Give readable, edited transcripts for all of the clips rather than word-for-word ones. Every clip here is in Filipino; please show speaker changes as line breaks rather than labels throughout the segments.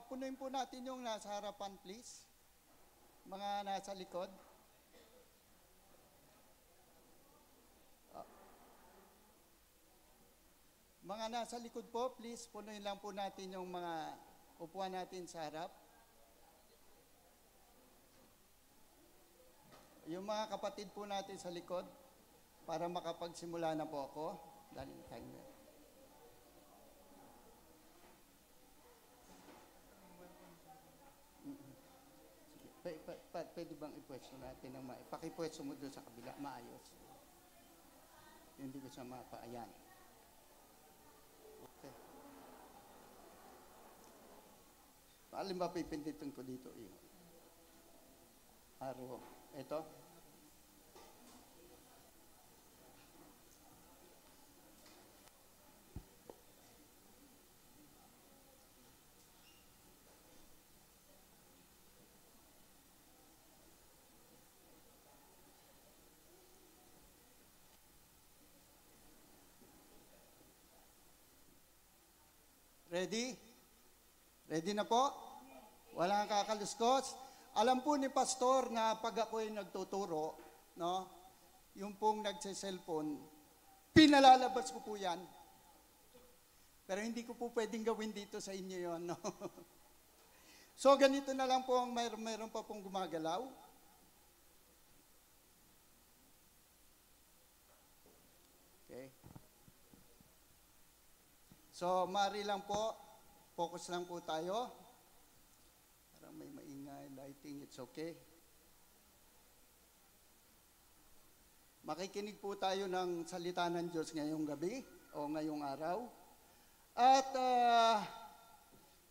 Punuin po natin yung nasa harapan, please. Mga nasa likod. Mga nasa likod po, please, punuin lang po natin yung mga upuan natin sa harap. Yung mga kapatid po natin sa likod, para makapagsimula na po ako. Daling timer. Sige, pwede bang ipwesto natin ng pakipwesto mo doon sa kabila, maayos. Hindi ko siya mapaayan. Okay. Alin ba pipinditin ko dito? Araw. Ito. Ready? Ready na po? Walang kakaluskos? Alam po ni Pastor na pag ako'y nagtuturo, no, yung pong nagse-cellphone, pinalalabas ko po yan. Pero hindi ko po pwedeng gawin dito sa inyo yon, no? So ganito na lang po, ang mayroon pa pong gumagalaw. Okay. So, mari lang po, focus lang po tayo. Parang may maingay, lighting, it's okay. Makikinig po tayo ng salita ng Diyos ngayong gabi o ngayong araw. At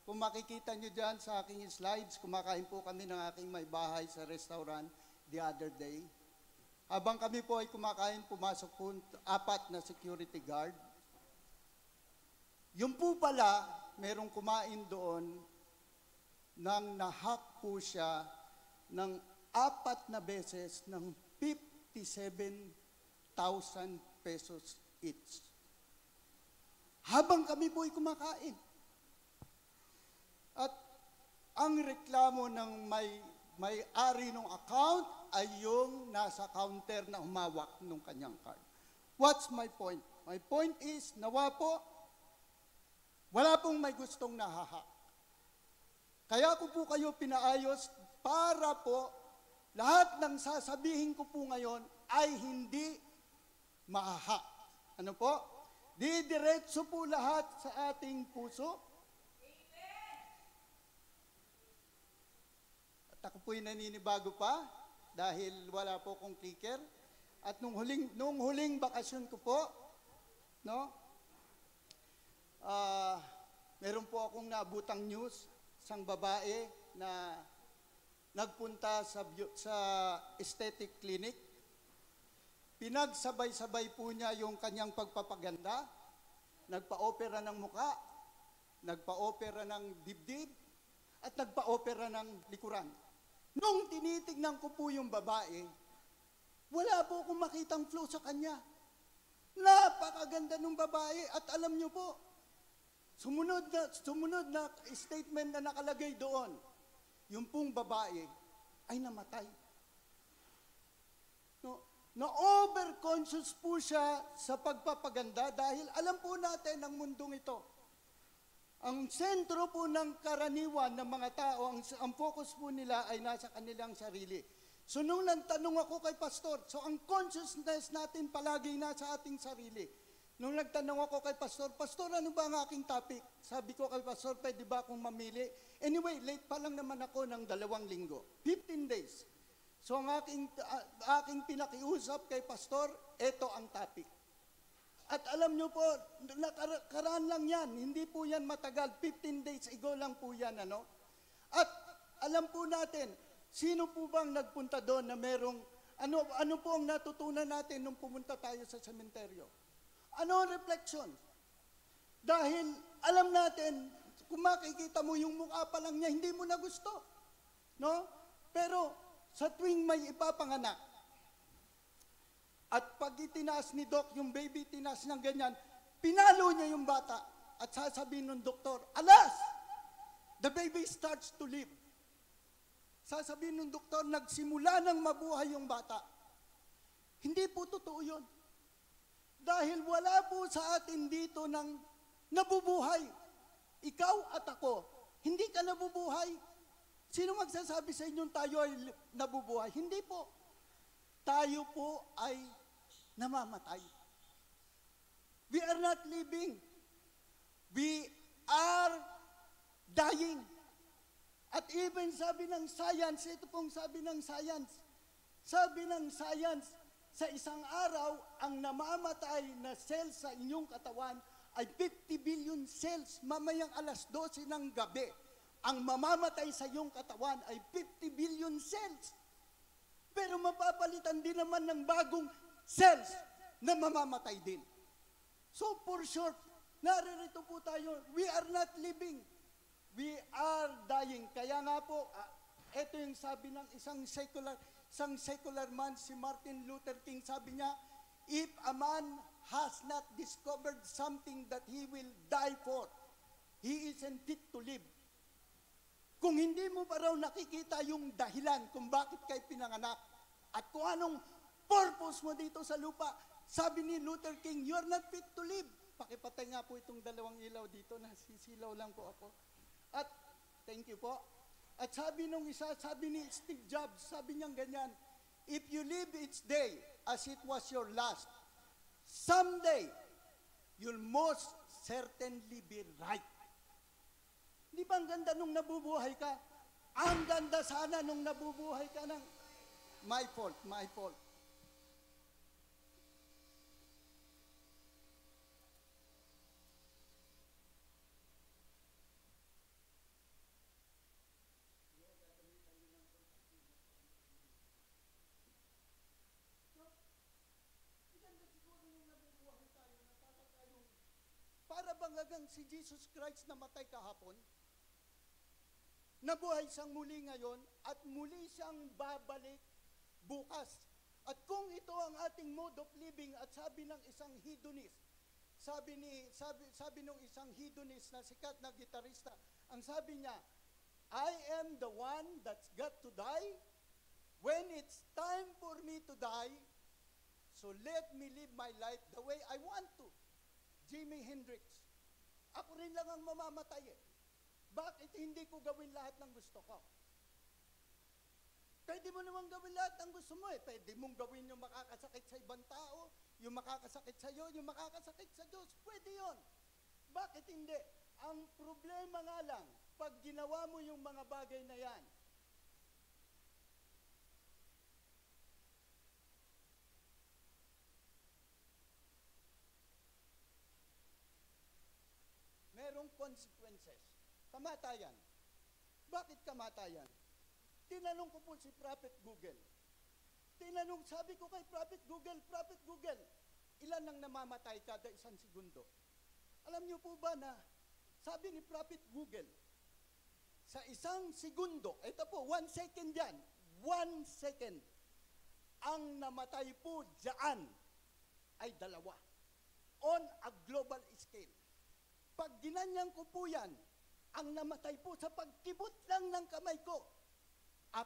kung makikita nyo dyan sa aking slides, kumakain po kami ng aking may bahay sa restaurant the other day. Habang kami po ay kumakain, pumasok po 4 na security guard. Yung po pala, merong kumain doon nang nahak po siya ng 4 na beses ng 57,000 pesos each. Habang kami po ay kumakain. At ang reklamo ng may-ari ng account ay yung nasa counter na humawak ng kanyang card. What's my point? My point is, nawa po, wala pong may gustong nahahak. Kaya ko po kayo pinaayos para po lahat ng sasabihin ko po ngayon ay hindi mahahak. Ano po? Didiretso po lahat sa ating puso. At ako po'y naninibago pa dahil wala po akong clicker. At nung huling bakasyon ko po, no? Meron po akong nabutang news, isang babae na nagpunta sa aesthetic clinic. Pinagsabay-sabay po niya yung kanyang pagpapaganda, nagpa-opera ng muka, nagpa-opera ng dibdib, at nagpa-opera ng likuran. Nung tinitignan ko po yung babae, wala po akong makitang flow sa kanya. Napakaganda ng babae at alam niyo po, sumunod na statement na nakalagay doon, yung pong babae ay namatay. No, na-overconscious po siya sa pagpapaganda dahil alam po natin ang mundong ito. Ang sentro po ng karaniwan ng mga tao, ang focus po nila ay nasa kanilang sarili. So nung nagtanong ako kay Pastor, so ang consciousness natin palagi nasa ating sarili. Nung nagtanong ako kay Pastor, Pastor, ano ba ang aking topic? Sabi ko kay Pastor, pwede ba akong mamili? Anyway, late pa lang naman ako ng 2 linggo. 15 days. So ang aking pinakiusap kay Pastor, ito ang topic. At alam nyo po, nakaraan lang yan. Hindi po yan matagal. 15 days ago lang po yan. Ano? At alam po natin, sino po bang nagpunta doon na merong, ano po ang natutunan natin nung pumunta tayo sa sementeryo? Ano ang reflection? Dahil alam natin, kung makikita mo yung mukha pa lang niya, hindi mo na gusto. No? Pero sa tuwing may ipapanganak, at pag itinaas ni Doc yung baby, tinaas ng ganyan, pinalo niya yung bata at sasabihin ng doktor, alas! the baby starts to live. Sasabihin ng doktor, nagsimula ng mabuhay yung bata. Hindi po totoo yun. Dahil wala po sa atin dito ng nabubuhay. Ikaw at ako, hindi ka nabubuhay. Sino magsasabi sa inyong tayo ay nabubuhay? Hindi po. Tayo po ay namamatay. We are not living. We are dying. At even sabi ng science, ito pong sabi ng science, sa isang araw, ang namamatay na cells sa inyong katawan ay 50 billion cells. Mamayang alas 12 ng gabi, ang mamamatay sa iyong katawan ay 50 billion cells. Pero mapapalitan din naman ng bagong cells na mamamatay din. So for short, naririto po tayo, we are not living. We are dying. Kaya nga po, ito yung sabi ng isang secular man, si Martin Luther King, sabi niya, if a man has not discovered something that he will die for, he isn't fit to live. Kung hindi mo pa raw nakikita yung dahilan kung bakit kayo pinanganak at kung anong purpose mo dito sa lupa, sabi ni Luther King, you're not fit to live. Pakipatay nga po itong dalawang ilaw dito, nasisilaw lang po ako. At, thank you po. At sabi nung isa, sabi ni Steve Jobs, sabi niyang ganyan, if you live each day as it was your last, someday, you'll most certainly be right. Di ba ang ganda nung nabubuhay ka? Ang ganda sana nung nabubuhay ka ng, my fault. Para bang hanggang si Jesus Christ namatay kahapon, nabuhay siyang muli ngayon, at muli siyang babalik bukas. At kung ito ang ating mode of living, at sabi ng isang hedonist, sabi nung isang hedonist na sikat na gitarista, ang sabi niya, I am the one that's got to die when it's time for me to die, so let me live my life the way I want to. Jimi Hendrix. Ako rin lang ang mamamatay eh. Bakit hindi ko gawin lahat ng gusto ko? Pwede mo naman gawin lahat ng gusto mo eh. Pwede mong gawin yung makakasakit sa ibang tao, yung makakasakit sa iyo, yung makakasakit sa Diyos. Pwede yon. Bakit hindi? Ang problema nga lang, pag ginawa mo yung mga bagay na yan, merong consequences. Kamatayan. Bakit kamatayan? Tinanong ko po si Prophet Google. Sabi ko kay Prophet Google, ilan ang namamatay kada isang segundo? Alam niyo po ba na, sabi ni Prophet Google, sa isang segundo, ito po, 1 second yan, 1 second, ang namatay po dyan ay 2 on a global scale. Pag ginanyan ko po yan, ang namatay po sa pagkibot lang ng kamay ko, 4.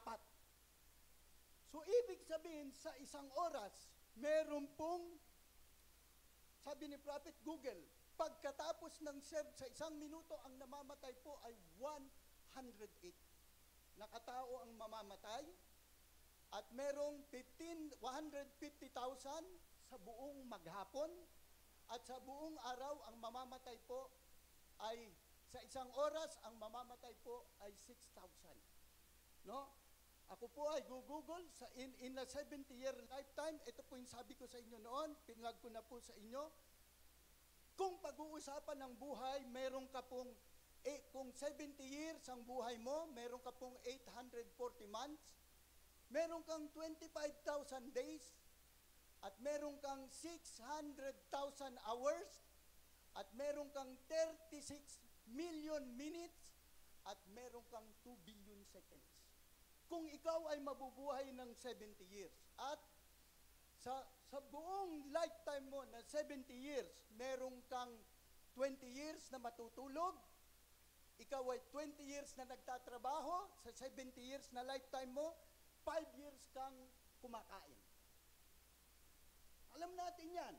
So, ibig sabihin, sa isang oras, meron pong, sabi ni Prophet Google, pagkatapos ng serve sa isang minuto, ang namamatay po ay 108. Nakatao ang mamamatay, at merong 150,000 sa buong maghapon, at sa buong araw, ang mamamatay po ay, sa isang oras, ang mamamatay po ay 6,000. No? Ako po ay Google, in a 70-year lifetime, ito po yung sabi ko sa inyo noon, pinlag ko na po sa inyo, kung pag-uusapan ng buhay, meron ka pong, kung 70 years ang buhay mo, meron ka pong 840 months, meron kang 25,000 days, at meron kang 600,000 hours, at meron kang 36 million minutes, at meron kang 2 billion seconds. Kung ikaw ay mabubuhay ng 70 years, at sa buong lifetime mo na 70 years, meron kang 20 years na matutulog, ikaw ay 20 years na nagtatrabaho, sa 70 years na lifetime mo, 5 years kang kumakain. Alam natin yan.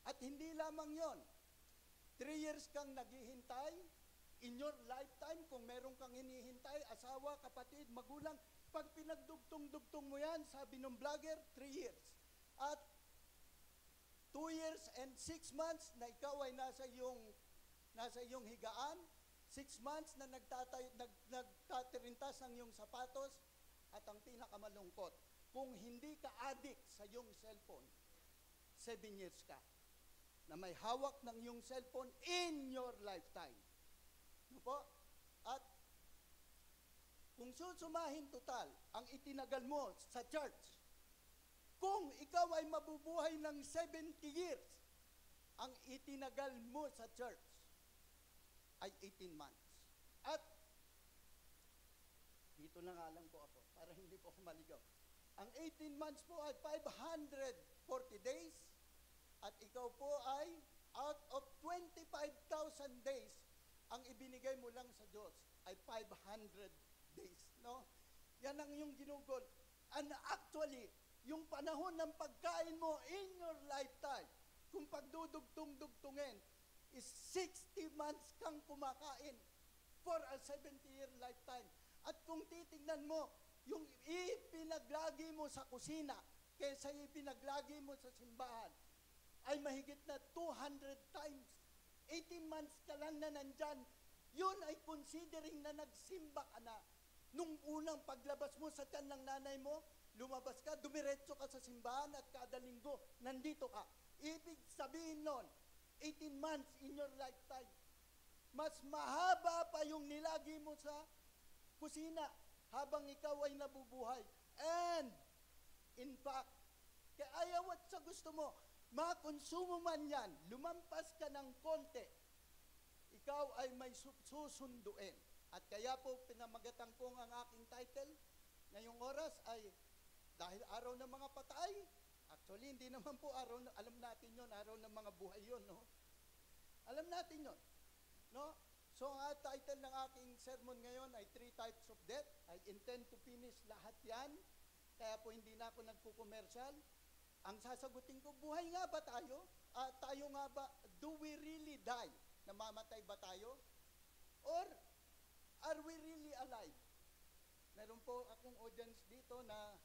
At hindi lamang yon. 3 years kang naghihintay in your lifetime, kung meron kang hinihintay, asawa, kapatid, magulang, pag pinagdugtong-dugtong mo yan, sabi ng vlogger, 3 years. At 2 years and 6 months na ikaw ay nasa iyong higaan, 6 months na nagtatirintas ng iyong sapatos, at ang pinakamalungkot, kung hindi ka addict sa iyong cellphone, 7 years ka na may hawak ng iyong cellphone in your lifetime. Ano po? At kung susumahin total ang itinagal mo sa church, kung ikaw ay mabubuhay ng 70 years, ang itinagal mo sa church ay 18 months. At dito na nga lang po ako, para hindi po ako maligaw. Ang 18 months po ay 540 days, at ikaw po ay out of 25,000 days, ang ibinigay mo lang sa Diyos ay 500 days. No? Yan ang iyong ginugol. And actually, yung panahon ng pagkain mo in your lifetime, kung pagdudugtong-dugtungin, is 60 months kang kumakain for a 70-year lifetime. At kung titignan mo, yung ipinaglagi mo sa kusina kaysa ipinaglagi mo sa simbahan, ay mahigit na 200 times. 18 months ka lang na nandyan, yun ay considering na nagsimba ka na. Nung unang paglabas mo sa tiyan ng nanay mo, lumabas ka, dumiretso ka sa simbahan at kada linggo, nandito ka. Ibig sabihin nun, 18 months in your lifetime. Mas mahaba pa yung nilagi mo sa kusina habang ikaw ay nabubuhay. And, in fact, kaya ayaw at sa gusto mo, makonsumo man yan, lumampas ka ng konti, ikaw ay may susunduin. At kaya po, pinamagatan ko ang aking title ngayong oras ay, dahil araw ng mga patay, actually, hindi naman po araw, alam natin yon, araw ng mga buhay yon, no? Alam natin yon, no? So, ang title ng aking sermon ngayon ay 3 Types of Death. I intend to finish lahat yan, kaya po hindi na ako nagko-commercial. Ang sasagutin ko, buhay nga ba tayo? Tayo nga ba, do we really die? Namamatay ba tayo? Or, are we really alive? Meron po akong audience dito na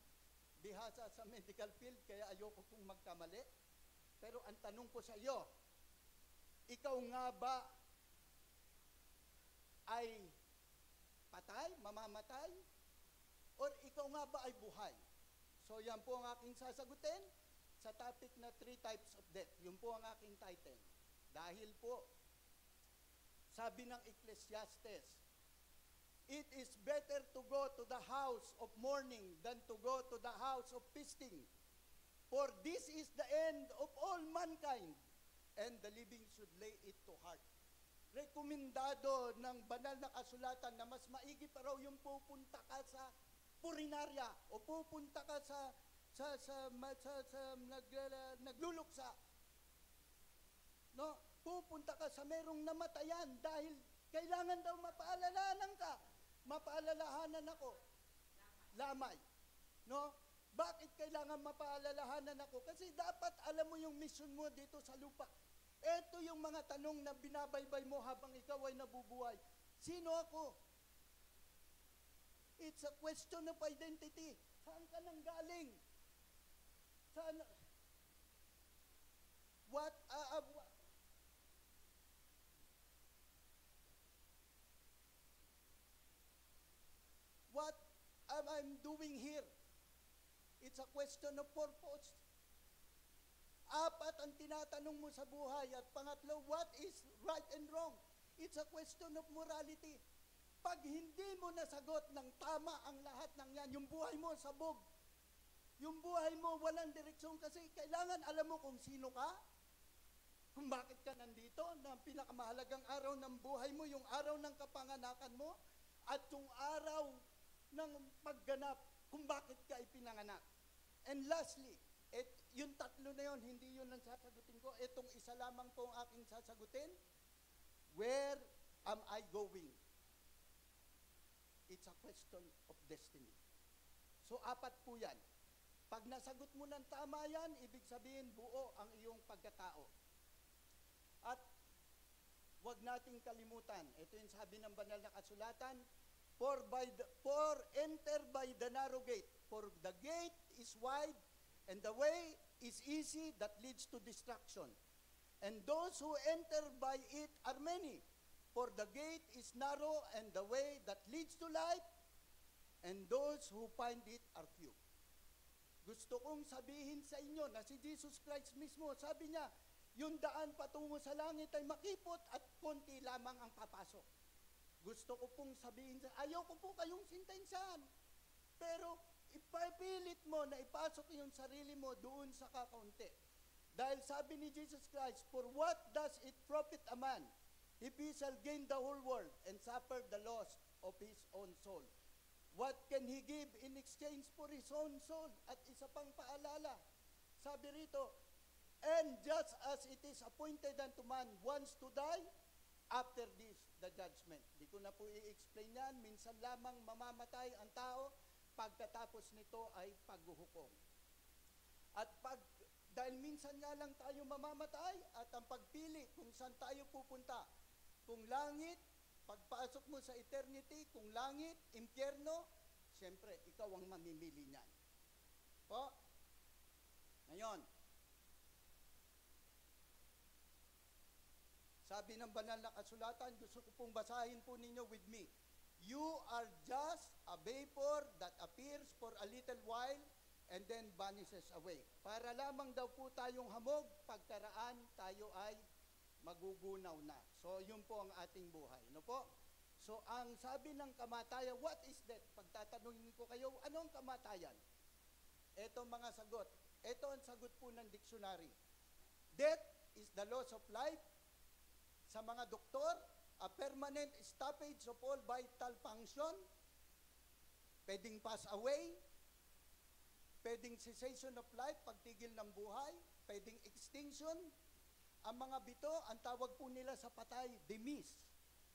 bihasa sa medical field, kaya ayoko pong magkamali. Pero ang tanong ko sa iyo, ikaw nga ba ay patay, mamamatay? Or ikaw nga ba ay buhay? So yan po ang aking sasagutin sa topic na 3 types of death. Yun po ang aking title. Dahil po, sabi ng Ecclesiastes, it is better to go to the house of mourning than to go to the house of feasting. For this is the end of all mankind, and the living should lay it to heart. Rekomendado ng banal na kasulatan na mas maigi pa raw yung pupunta ka sa purinarya o pupunta ka nagluluksa. No? Pupunta ka sa merong namatayan dahil kailangan daw mapaalalahanan ka. Mapaalalahanan ako. Lamay. No? Bakit kailangan mapaalalahanan ako? Kasi dapat alam mo yung mission mo dito sa lupa. Ito yung mga tanong na binabaybay mo habang ikaw ay nabubuhay. Sino ako? It's a question of identity. Saan ka nang galing? Saan? What am I doing here? It's a question of purpose. 4 ang tinatanong mo sa buhay. At pangatlo, what is right and wrong? It's a question of morality. Pag hindi mo nasagot ng tama ang lahat ng yan, yung buhay mo sabog. Yung buhay mo walang direksyon kasi kailangan alam mo kung sino ka, kung bakit ka nandito, na pinakamahalagang araw ng buhay mo, yung araw ng kapanganakan mo, at yung araw ng pagganap, kung bakit ka ipinanganak. And lastly, yung tatlo na yun, hindi yun ang sasagutin ko. Itong isa lamang po ang aking sasagutin. Where am I going? it's a question of destiny. So, apat po yan. Pag nasagot mo ng tama yan, ibig sabihin buo ang iyong pagkatao. At huwag nating kalimutan, ito yung sabi ng banal na kasulatan, for enter by the narrow gate, for the gate is wide, and the way is easy that leads to destruction. And those who enter by it are many, for the gate is narrow, and the way that leads to life, and those who find it are few. Gusto kong sabihin sa inyo na si Jesus Christ mismo, sabi niya, yung daan patungo sa langit ay makipot at konti lamang ang papasok. Gusto ko pong sabihin, ayaw ko po kayong sintensahan. Pero ipapilit mo na ipasok yung sarili mo doon sa kakaunti. Dahil sabi ni Jesus Christ, for what does it profit a man if he shall gain the whole world and suffer the loss of his own soul? What can he give in exchange for his own soul? At isa pang paalala, sabi rito, and just as it is appointed unto man once to die, after this, the judgment. Di ko na po i-explain yan. Minsan lamang mamamatay ang tao, pagkatapos nito ay paghuhukom. At dahil minsan nga lang tayo mamamatay, at ang pagpili kung saan tayo pupunta, kung langit, pagpasok mo sa eternity, kung langit, impyerno, siyempre, ikaw ang mamimili niyan. Po? Ngayon, sabi ng banal na kasulatan, gusto ko pong basahin po ninyo with me. You are just a vapor that appears for a little while and then vanishes away. Para lamang daw po tayong hamog, pagkaraan tayo ay magugunaw na. So, yun po ang ating buhay. No po? So, ang sabi ng kamatayan, what is death? Pagtatanungin ko kayo, ano ang kamatayan? Ito mga sagot. Ito ang sagot po ng dictionary. Death is the loss of life. Sa mga doktor, a permanent stoppage of all vital function. Pwedeng pass away. Pwedeng cessation of life, pagtigil ng buhay. Pwedeng extinction. Ang mga bito, ang tawag po nila sa patay, demise,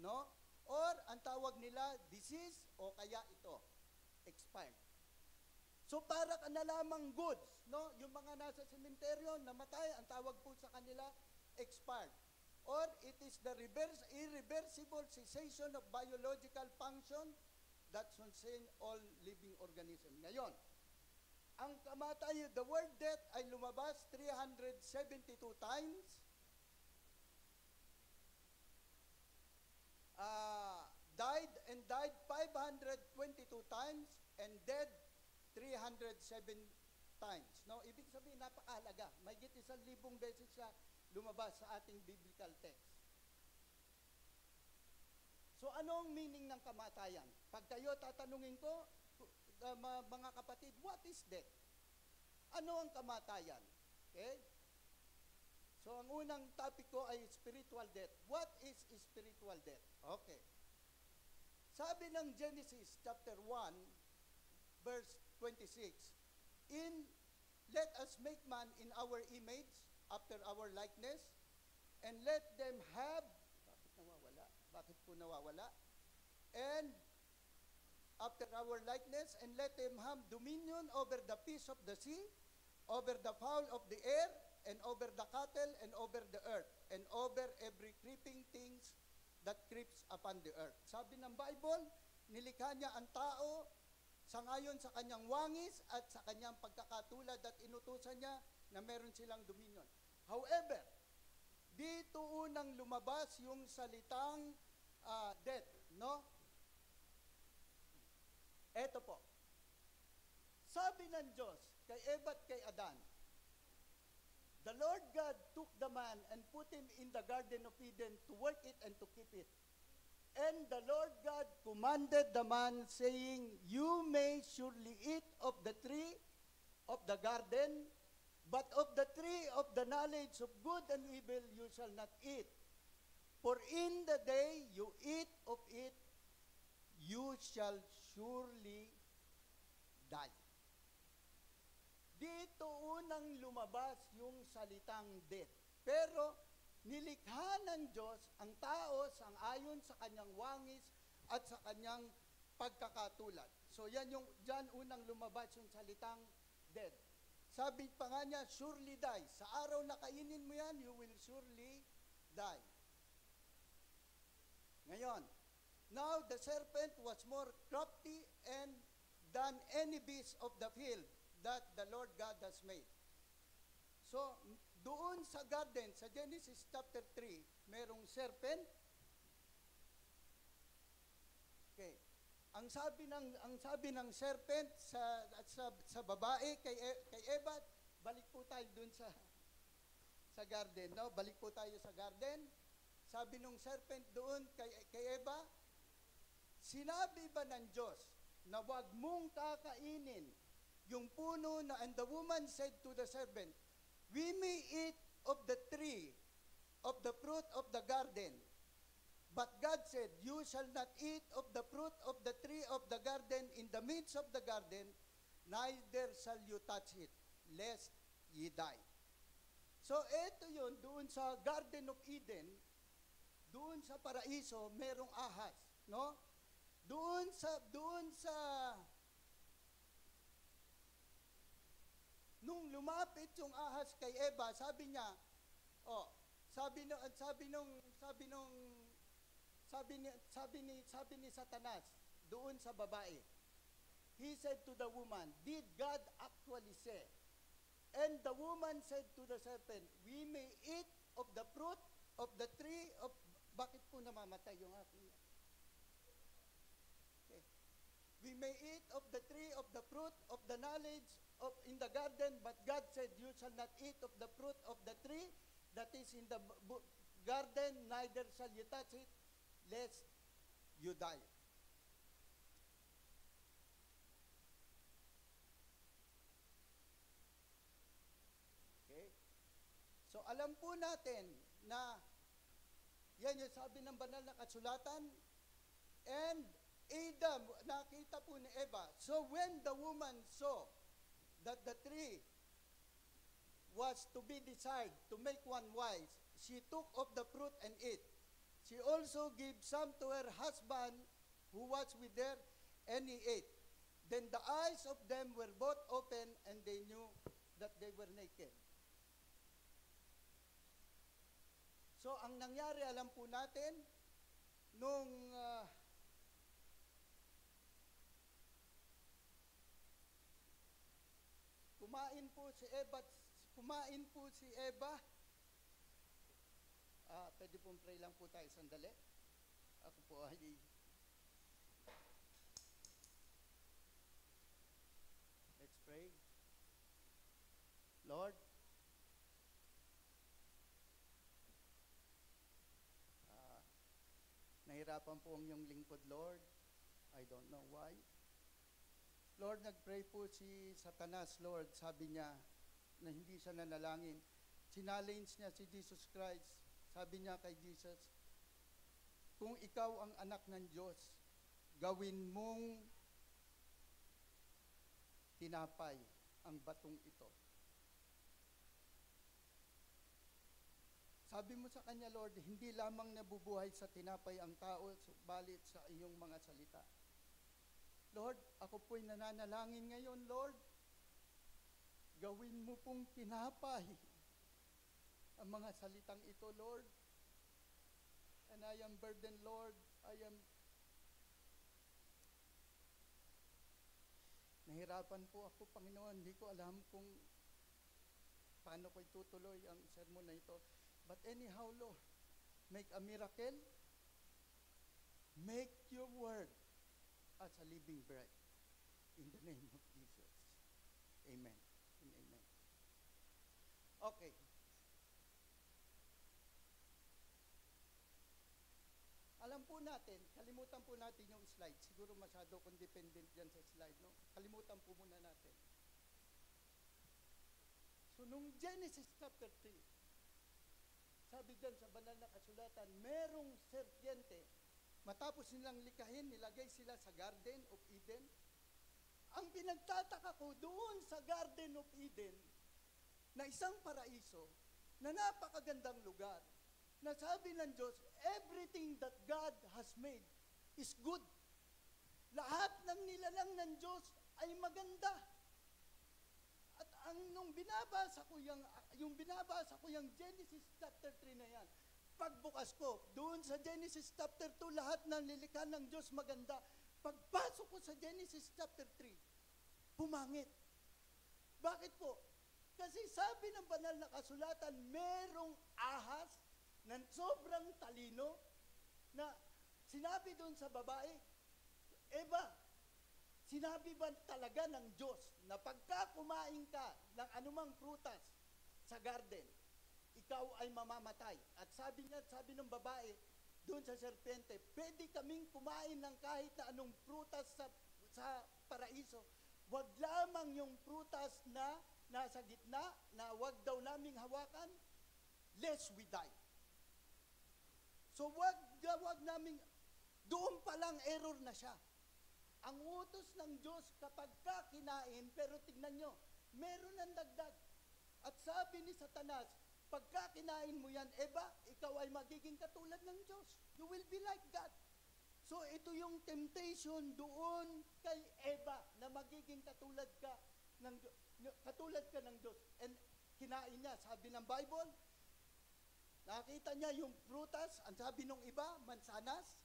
no? Or ang tawag nila, disease, o kaya ito, expired. So para ka na lamang goods, no? Yung mga nasa sementeryo, namatay, ang tawag po sa kanila, expired. Or it is the irreversible cessation of biological function that sustain all living organisms. Ngayon, ang kamatayan, the word death ay lumabas 372 times. Died 522 times and dead 307 times. No, ibig sabihin napakahalaga. Mahigit 1,000 beses siya lumabas sa ating biblical text. So ano ang meaning ng kamatayan? Pag kayo tatanungin ko, mga kapatid, what is death? Ano ang kamatayan? Okay? So ang unang topic ko ay spiritual death. What is spiritual death? Okay. Sabi ng Genesis chapter 1, verse 26, let us make man in our image, after our likeness, and let them have, bakit nawawala? Bakit po nawawala? And after our likeness, and let them have dominion over the fish of the sea, over the fowl of the air, and over the cattle, and over the earth, and over every creeping things that creeps upon the earth. Sabi ng Bible, nilikha niya ang tao sangayon sa kanyang wangis at sa kanyang pagkakatulad at inutusan niya na meron silang dominion. However, dito unang lumabas yung salitang death, no? Eto po. Sabi ng Diyos kay Eva at kay Adan, the Lord God took the man and put him in the Garden of Eden to work it and to keep it. And the Lord God commanded the man, saying, you may surely eat of the tree of the garden, but of the tree of the knowledge of good and evil you shall not eat. For in the day you eat of it, you shall surely die. Dito unang lumabas yung salitang death. Pero nilikha ng Diyos ang tao sang ayon sa kanyang wangis at sa kanyang pagkakatulad. So yan yung, dyan unang lumabas yung salitang dead. Sabi pa nga niya, surely die. Sa araw na kainin mo yan, you will surely die. Ngayon, now the serpent was more crafty and than any beast of the field that the Lord God has made. So, doon sa garden, sa Genesis chapter 3, merong serpent. Okay. Ang sabi ng serpent sa babae kay Eva, balik po tayo doon sa garden, no? Balik po tayo sa garden. Sabi nung serpent doon kay Eva, sinabi ba ng Diyos na wag mong kakainin yung puno na, and the woman said to the serpent, we may eat of the tree, of the fruit of the garden. But God said, you shall not eat of the fruit of the tree of the garden in the midst of the garden, neither shall you touch it, lest ye die. So, eto yun, doon sa Garden of Eden, doon sa paraiso, merong ahas, no? Doon sa nung lumapit yung ahas kay Eva, sabi niya, sabi ni Satanas doon sa babae, he said to the woman, did God actually say? And the woman said to the serpent, we may eat of the fruit of the tree of, bakit po namamatay yung aking? Okay. We may eat of the tree of the fruit of the knowledge of in the garden, but God said, you shall not eat of the fruit of the tree that is in the garden, neither shall you touch it, lest you die. Okay? So alam po natin na yan yung sabi ng banal na kasulatan, and Adam, nakita po ni Eva. So when the woman saw that the tree was to be desired to make one wise, she took of the fruit and ate. She also gave some to her husband who was with her, and he ate. Then the eyes of them were both open, and they knew that they were naked. So, ang nangyari, alam po natin, nung kumain po si Eva, pwede pong pray lang po tayo sandali. Ako po ay let's pray. Lord, nahirapan po ang iyong lingkod, Lord. I don't know why. Lord, nagpray po si Satanas, Lord. Sabi niya na hindi siya nanalangin. Challenge niya si Jesus Christ. Sabi niya kay Jesus, kung ikaw ang anak ng Diyos, gawin mong tinapay ang batong ito. Sabi mo sa kanya, Lord, hindi lamang nabubuhay sa tinapay ang tao, subalit sa iyong mga salita. Lord, ako po'y nananalangin ngayon, Lord. Gawin mo pong tinapay ang mga salitang ito, Lord. And I am burdened, Lord. Nahirapan po ako, Panginoon. Hindi ko alam kung paano ko itutuloy ang sermon na ito. But anyhow, Lord, make a miracle. Make your word as a living bread. In the name of Jesus. Amen and amen. Okay. Alam po natin, kalimutan po natin yung slide. Siguro masyado kung dependent dyan sa slide, no? Kalimutan po muna natin. So, nung Genesis chapter 3, sabi dyan sa banal na kasulatan, merong serpiente. Matapos nilang likahin, nilagay sila sa Garden of Eden. Ang pinagtataka ko doon sa Garden of Eden, na isang paraiso, na napakagandang lugar, na sabi ng Diyos, everything that God has made is good. Lahat ng nilalang ng Diyos ay maganda. At nung binabasa ko yung Genesis chapter 3 na yan, pagbukas ko, doon sa Genesis chapter 2, lahat ng nilikha ng Diyos maganda. Pagpasok ko sa Genesis chapter 3, pumangit. Bakit po? Kasi sabi ng banal na kasulatan, merong ahas na sobrang talino na sinabi doon sa babae, Eva, sinabi ba talaga ng Diyos na pagka kumain ka ng anumang prutas sa garden, ikaw ay mamamatay? At sabi ng babae doon sa serpente, pwede kaming kumain ng kahit na anong prutas sa paraiso. Wag lamang yung prutas na nasa gitna, na wag daw naming hawakan, lest we die. So wag naming, doon pa lang error na siya. Ang utos ng Diyos kapag ka kinain, pero tignan nyo, meron ng dagdag. At sabi ni Satanas, pagka kinain mo yan, Eva, ikaw ay magiging katulad ng Diyos. You will be like God. So ito yung temptation doon kay Eva na magiging katulad ka ng Diyos. And kinain niya, sabi ng Bible, nakita niya yung prutas, ang sabi ng iba, mansanas.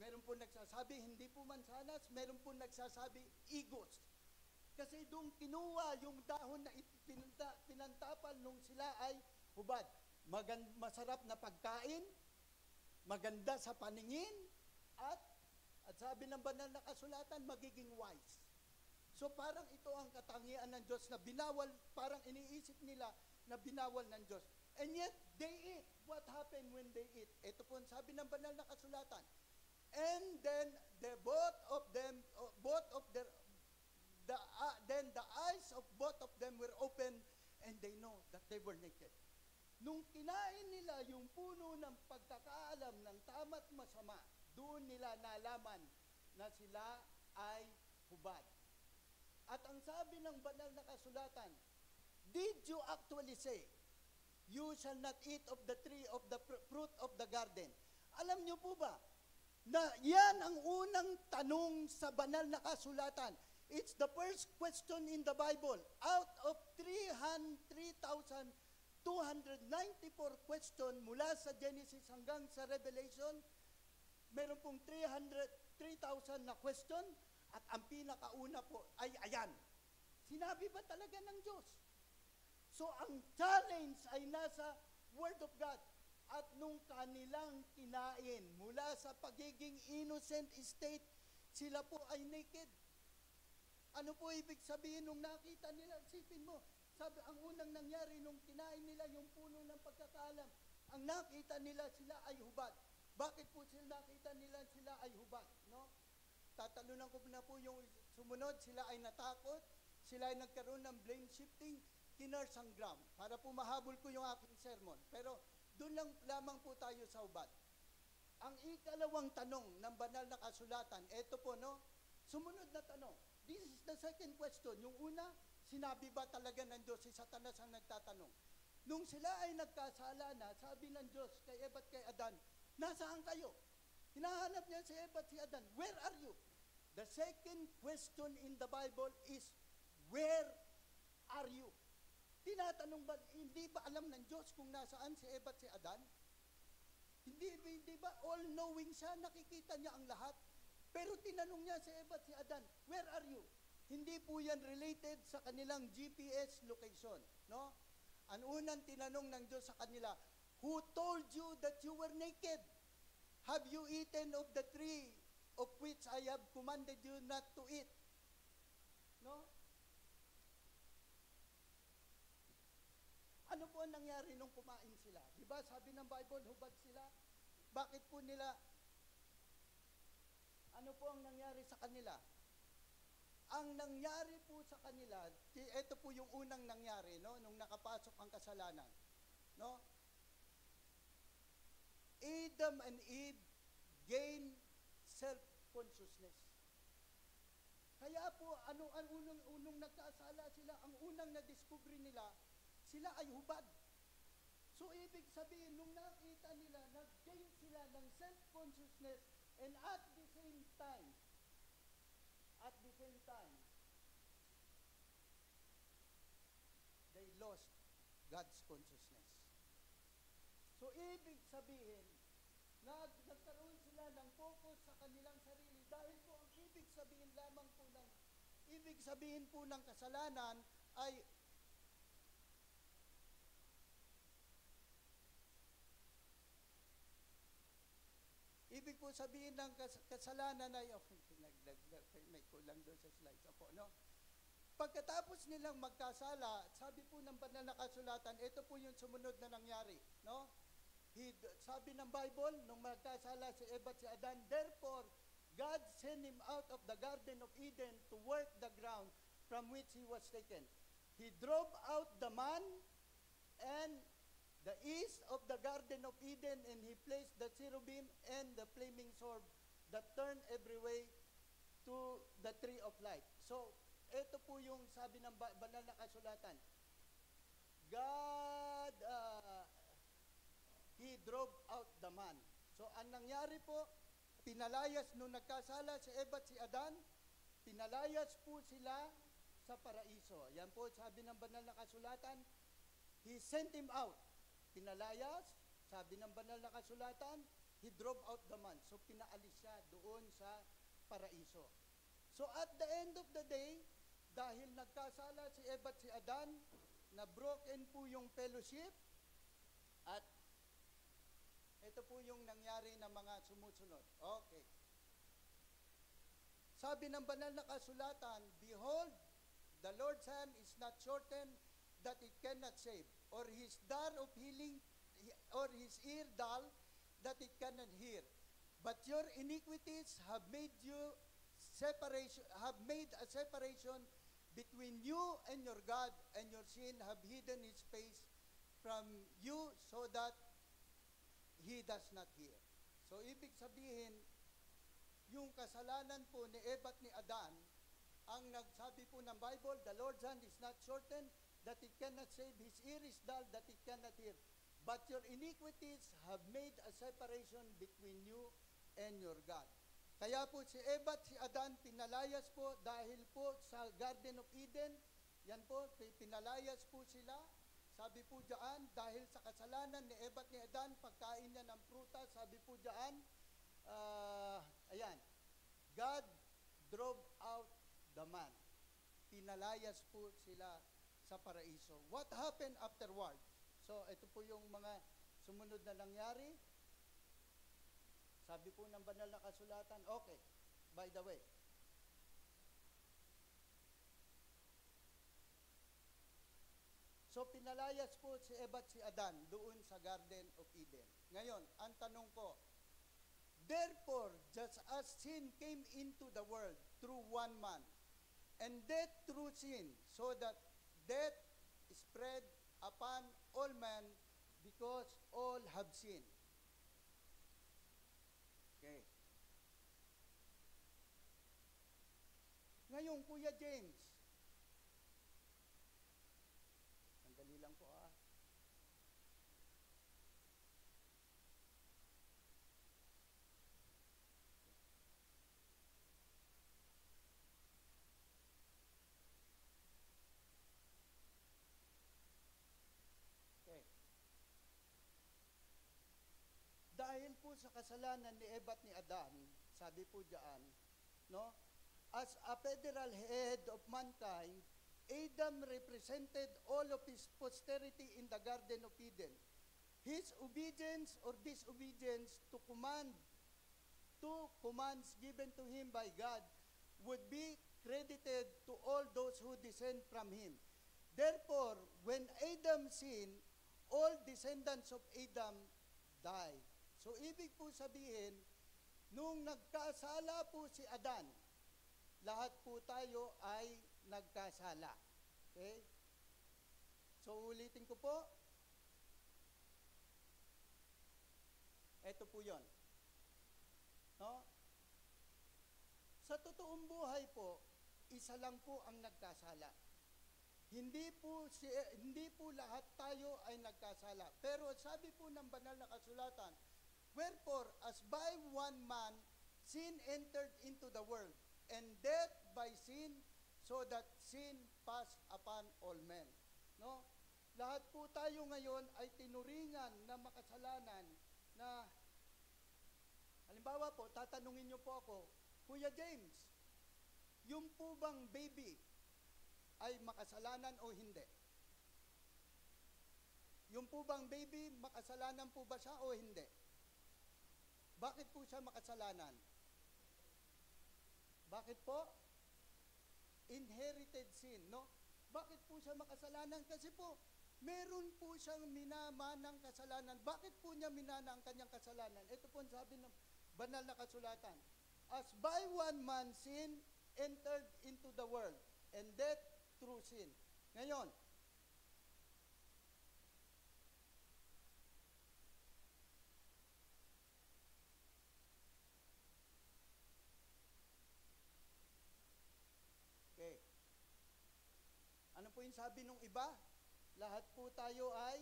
Meron po nagsasabi, hindi po mansanas, meron po nagsasabi, igos. Kasi doon kinuha yung dahon na pinantapal nung sila ay hubad. Masarap na pagkain, maganda sa paningin, at sabi ng banal na kasulatan, magiging wise. So parang ito ang katangian ng Diyos na binawal, parang iniisip nila na binawal ng Diyos. And yet, they eat. What happened when they eat? Ito po ang sabi ng banal na kasulatan. And then then the eyes of both of them were open, and they know that they were naked. Nung kinain nila yung puno ng pagkakaalam ng tama't masama, doon nila nalaman na sila ay hubad. At ang sabi ng banal na kasulatan, did you actually say, you shall not eat of the tree of the fruit of the garden? Alam niyo po ba, na yan ang unang tanong sa banal na kasulatan. It's the first question in the Bible. Out of 3,294 question mula sa Genesis hanggang sa Revelation, meron pong 3,000 na question, at ang pinakauna po ay ayan. Sinabi ba talaga ng Diyos? So ang challenge ay nasa Word of God. At nung kanilang kinain, mula sa pagiging innocent state, sila po ay naked. Ano po ibig sabihin nung nakita nila? Isipin mo, sabi, ang unang nangyari nung kinain nila yung puno ng pagkakaalam, ang nakita nila sila ay hubad. Bakit po sila nakita nila sila ay hubad? No? Tatalunan ko na po yung sumunod, sila ay natakot, sila ay nagkaroon ng blame shifting, kinurse ang ground. Para po mahabol ko yung aking sermon. Pero doon lang lamang po tayo sa hubad. Ang ikalawang tanong ng banal na kasulatan, eto po, no? Sumunod na tanong. This is the second question. Yung una, sinabi ba talaga ng Diyos? Si Satanas ang nagtatanong. Nung sila ay nagkasala na, sabi ng Diyos kay Eva at kay Adan, nasaan kayo? Hinahanap niya si Eva at si Adan, where are you? The second question in the Bible is, where are you? Tinatanong ba, hindi ba alam ng Diyos kung nasaan si Eva at si Adan? Hindi ba all-knowing siya, nakikita niya ang lahat? Pero tinanong niya si Eva at si Adan, where are you? Hindi po yan related sa kanilang GPS location, no? Ang unang tinanong ng Diyos sa kanila, who told you that you were naked? Have you eaten of the tree of which I have commanded you not to eat? No? Ano po ang nangyari nung kumain sila? Diba sabi ng Bible, hubad sila? Bakit po nila, ano po ang nangyari sa kanila? Ang nangyari po sa kanila, ito po yung unang nangyari, no? Nung nakapasok ang kasalanan. No? Adam and Eve gain self-consciousness. Kaya po, ang unang nagkasala sila, ang unang na-discovery nila, sila ay hubad. So, ibig sabihin, nung nakita nila, nag-gain sila ng self-consciousness, and at the same time, same time, they lost God's consciousness. So, ibig sabihin, nagkaroon sila ng focus sa kanilang sarili dahil po ang ibig sabihin po ng kasalanan ay ibig po sabihin ng kasalanan ay may kulang doon sa slides ako, no? Pagkatapos nilang magkasala, sabi po ng banal na kasulatan, ito po yung sumunod na nangyari, no? Sabi ng Bible, nung magkasala si Eva at si Adan, therefore, God sent him out of the Garden of Eden to work the ground from which he was taken. He drove out the man and the east of the Garden of Eden, and he placed the cherubim and the flaming sword that turned every way to the tree of life. So, ito po yung sabi ng banal na kasulatan. God, he drove out the man. So, ang nangyari po, pinalayas nung nagkasala si Eva at si Adan, pinalayas po sila sa paraiso. Yan po sabi ng banal na kasulatan, he sent him out. Pinalayas, sabi ng banal na kasulatan, he drove out the man. So, pinaalis siya doon sa paraiso. So, at the end of the day, dahil nagkasala si Eva at si Adan, na broken po yung fellowship, at ito po yung nangyari ng mga sumusunod. Okay. Sabi ng banal na kasulatan, behold, the Lord's hand is not shortened that it cannot save, or his dar of healing, or his ear dull that it cannot hear. But your iniquities have made a separation between you and your God, and your sin have hidden his face from you so that he does not hear. So, ibig sabihin, yung kasalanan po ni Eva at ni Adan, ang nagsabi po ng Bible, the Lord's hand is not shortened, that it cannot save, his ear is dull, that it cannot hear. But your iniquities have made a separation between you and your God. Kaya po si Eva at si Adan, pinalayas po dahil po sa Garden of Eden, yan po, pinalayas po sila. Sabi po diyan, dahil sa kasalanan ni Eva at ni Adan, pagkain niya ng prutas, sabi po diyan, ayan, God drove out the man. Pinalayas po sila sa paraiso. What happened afterwards? So, ito po yung mga sumunod na nangyari. Sabi po ng banal na kasulatan, okay, by the way, so, pinalayas po si Eva at si Adan doon sa Garden of Eden. Ngayon, ang tanong ko, therefore, just as sin came into the world through one man, and death through sin, so that death spread upon all men because all have sinned. Okay. Ngayon, Kuya James, sandali lang po Okay. Dahil po sa kasalanan ni Eva at ni Adan, sabi po diyan, no? As a federal head of mankind, Adam represented all of his posterity in the Garden of Eden. His obedience or disobedience to commands given to him by God would be credited to all those who descend from him. Therefore, when Adam sinned, all descendants of Adam died. So, ibig po sabihin, nung nagkasala po si Adan, lahat po tayo ay nagkasala. Okay? So, ulitin ko po. Ito po yon. No? Sa totoong buhay po, isa lang po ang nagkasala. Hindi po lahat tayo ay nagkasala. Pero sabi po ng banal na kasulatan, wherefore, as by one man, sin entered into the world, and death by sin, so that sin passed upon all men. No? Lahat po tayo ngayon ay tinuringan na makasalanan na, halimbawa po, tatanungin niyo po ako, Kuya James, yung po bang baby ay makasalanan o hindi? Yung po bang baby, makasalanan po ba siya o hindi? Bakit po siya makasalanan? Bakit po? Inherited sin, no? Bakit po siya makasalanan? Kasi po, meron po siyang minamanang kasalanan. Bakit po niya minana ang kanyang kasalanan? Ito po ang sabi ng banal na kasulatan. As by one man sin entered into the world, and death through sin. Ngayon, okay. Ano po yung sabi nung iba? Lahat po tayo ay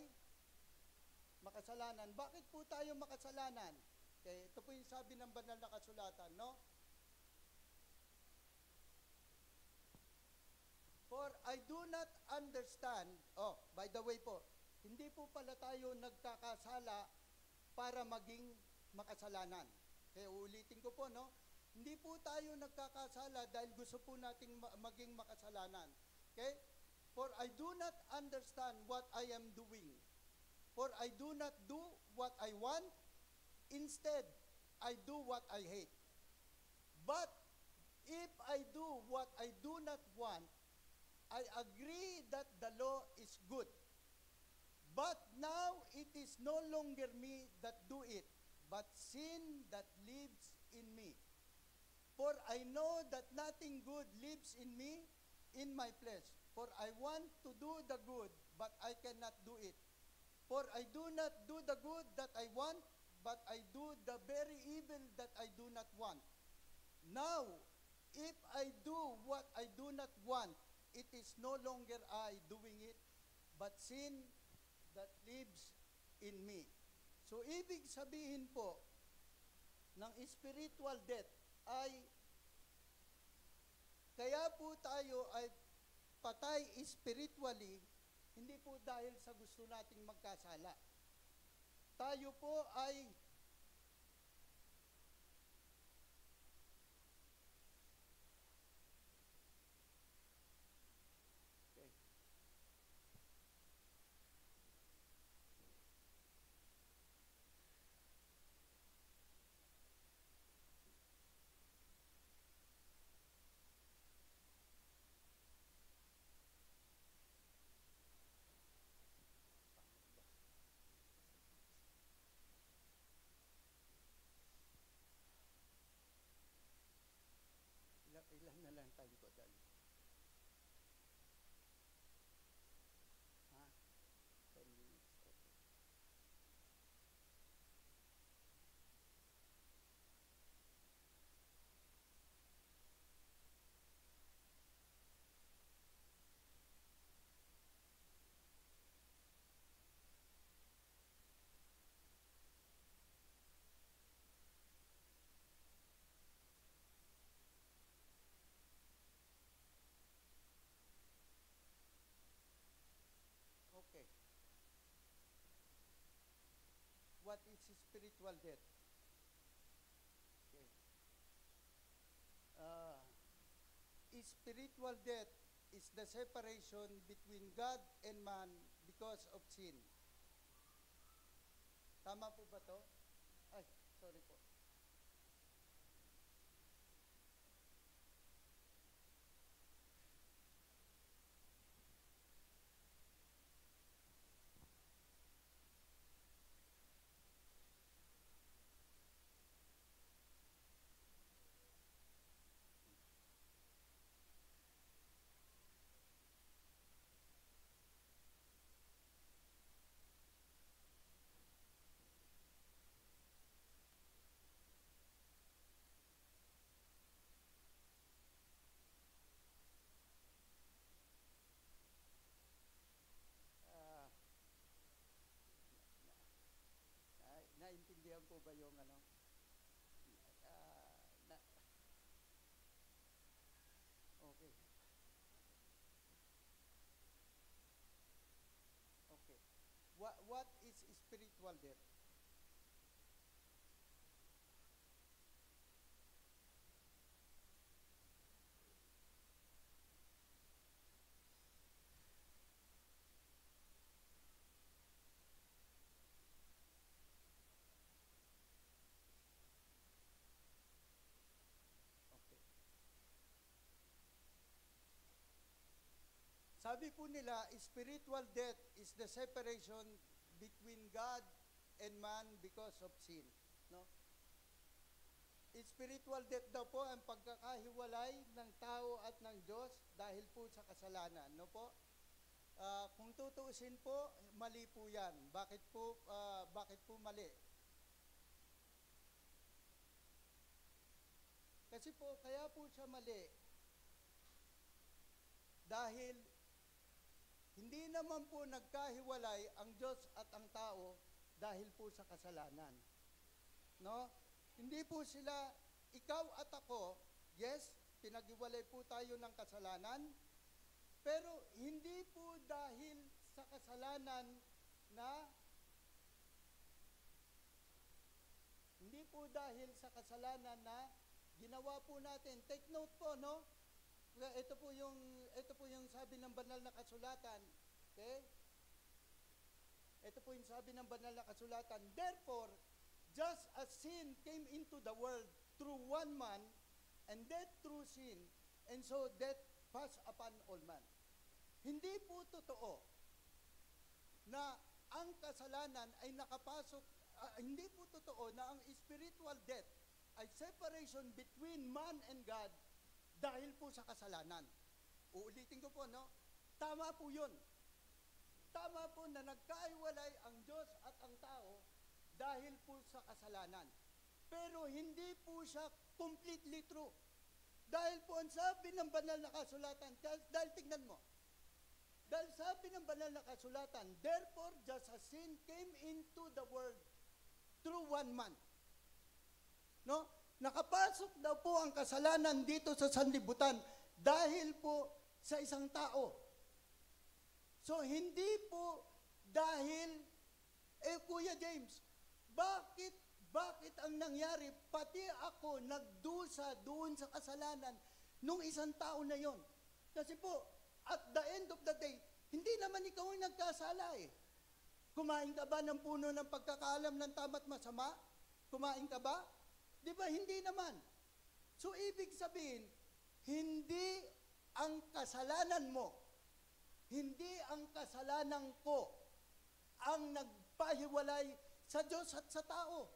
makasalanan. Bakit po tayo makasalanan? Okay, ito po yung sabi ng banal na kasulatan, no? For I do not understand, by the way po, hindi po pala tayo nagkakasala para maging makasalanan. Kaya uulitin ko po, no? Hindi po tayo nagkakasala dahil gusto po nating maging makasalanan. Okay? For I do not understand what I am doing. For I do not do what I want. Instead, I do what I hate. But if I do what I do not want, I agree that the law is good. But now it is no longer me that do it, but sin that lives in me. For I know that nothing good lives in me, in my flesh. For I want to do the good, but I cannot do it. For I do not do the good that I want, but I do the very evil that I do not want. Now, if I do what I do not want, it is no longer I doing it, but sin that lives in me. So, ibig sabihin po ng spiritual death ay kaya po tayo ay patay spiritually, hindi po dahil sa gusto nating magkasala. Tayo po ay ilan na lang time ko dahil. Ha? 10 minutes. Okay. Okay. What is spiritual death? Okay. Spiritual death is the separation between God and man because of sin. Tama po ba to? Ay, sorry po. Naintindihan po ba yung ano? death. Okay. Sabi po nila, spiritual death is the separation between God and man because of sin. No? Spiritual death daw po ang pagkakahiwalay ng tao at ng Diyos dahil po sa kasalanan. No po? Kung tutuusin po, mali po yan. Bakit po mali? Kasi po, kaya po siya mali. Dahil hindi naman po nagkahiwalay ang Diyos at ang tao dahil po sa kasalanan. No? Hindi po sila, ikaw at ako, yes, pinaghiwalay po tayo ng kasalanan, pero hindi po dahil sa kasalanan na ginawa po natin. Take note po, no? Ito po yung sabi ng banal na kasulatan. Okay? Ito po yung sabi ng banal na kasulatan. Therefore, just as sin came into the world through one man, and death through sin, and so death passed upon all man. Hindi po totoo na ang kasalanan ay nakapasok, hindi po totoo na ang spiritual death ay separation between man and God dahil po sa kasalanan. Uulitin ko po, no? Tama po yun. Tama po na nagkaiwalay ang Diyos at ang tao dahil po sa kasalanan. Pero hindi po siya completely true. Dahil po ang sabi ng banal na kasulatan, dahil tignan mo, dahil sabi ng banal na kasulatan, therefore just as sin came into the world through one man. No? Nakapasok daw po ang kasalanan dito sa sanlibutan dahil po sa isang tao. So hindi po dahil, Kuya James, bakit ang nangyari? Pati ako nagdusa doon sa kasalanan nung isang tao na yon. Kasi po, at the end of the day, hindi naman ikaw ang nagkasala eh. Kumain ka ba ng puno ng pagkakaalam ng tama't masama? Kumain ka ba? Di ba? Hindi naman. So, ibig sabihin, hindi ang kasalanan mo, hindi ang kasalanan ko ang nagpahiwalay sa Diyos at sa tao.